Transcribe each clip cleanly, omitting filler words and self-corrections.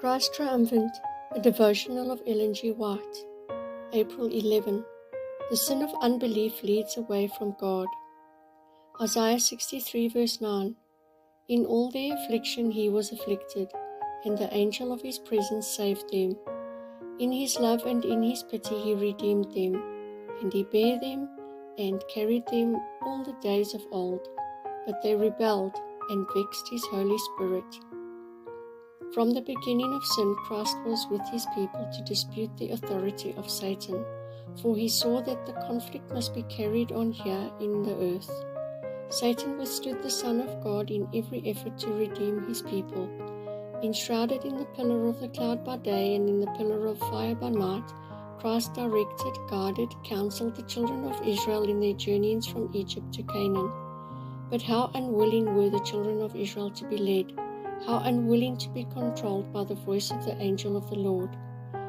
Christ Triumphant, a devotional of Ellen G. White. April 11. The sin of unbelief leads away from God. Isaiah 63 verse 9. In all their affliction he was afflicted, and the angel of his presence saved them. In his love and in his pity he redeemed them, and he bare them and carried them all the days of old. But they rebelled and vexed his Holy Spirit. From the beginning of sin, Christ was with his people to dispute the authority of Satan, for he saw that the conflict must be carried on here in the earth. Satan withstood the Son of God in every effort to redeem his people. Enshrouded in the pillar of the cloud by day and in the pillar of fire by night, Christ directed, guided, counseled the children of Israel in their journeyings from Egypt to Canaan. But how unwilling were the children of Israel to be led! How unwilling to be controlled by the voice of the angel of the Lord!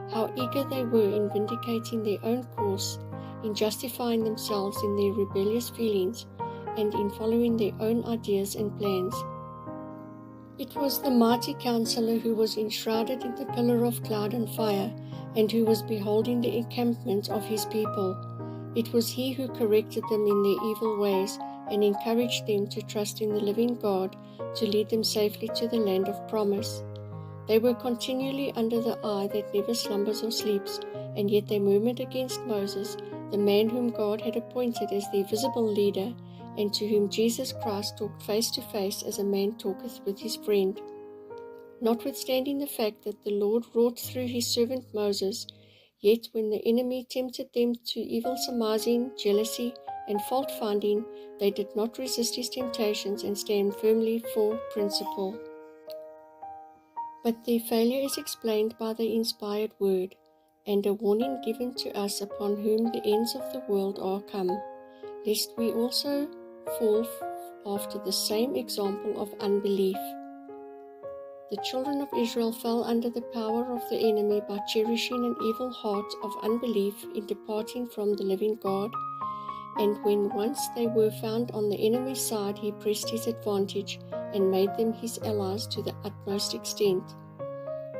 How eager they were in vindicating their own course, in justifying themselves in their rebellious feelings, and in following their own ideas and plans. It was the mighty counselor who was enshrouded in the pillar of cloud and fire, and who was beholding the encampment of his people. It was he who corrected them in their evil ways, and encouraged them to trust in the living God to lead them safely to the land of promise. They were continually under the eye that never slumbers or sleeps, and yet they murmured against Moses, the man whom God had appointed as their visible leader, and to whom Jesus Christ talked face to face as a man talketh with his friend. Notwithstanding the fact that the Lord wrought through his servant Moses, yet when the enemy tempted them to evil surmising, jealousy, and fault-finding, they did not resist his temptations and stand firmly for principle. But their failure is explained by the inspired word, and a warning given to us upon whom the ends of the world are come, lest we also fall after the same example of unbelief. The children of Israel fell under the power of the enemy by cherishing an evil heart of unbelief in departing from the living God, and when once they were found on the enemy's side, he pressed his advantage and made them his allies to the utmost extent.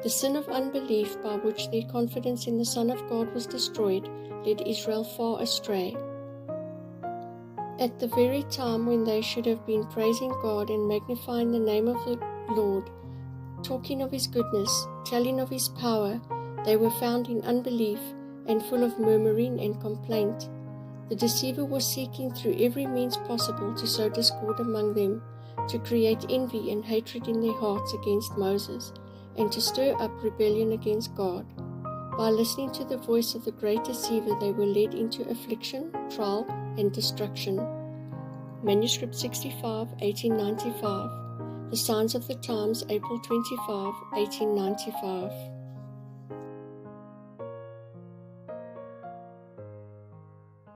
The sin of unbelief, by which their confidence in the Son of God was destroyed, led Israel far astray. At the very time when they should have been praising God and magnifying the name of the Lord, talking of his goodness, telling of his power, they were found in unbelief and full of murmuring and complaint. The deceiver was seeking through every means possible to sow discord among them, to create envy and hatred in their hearts against Moses, and to stir up rebellion against God. By listening to the voice of the great deceiver, they were led into affliction, trial, and destruction. Manuscript 65, 1895. The Signs of the Times, April 25, 1895.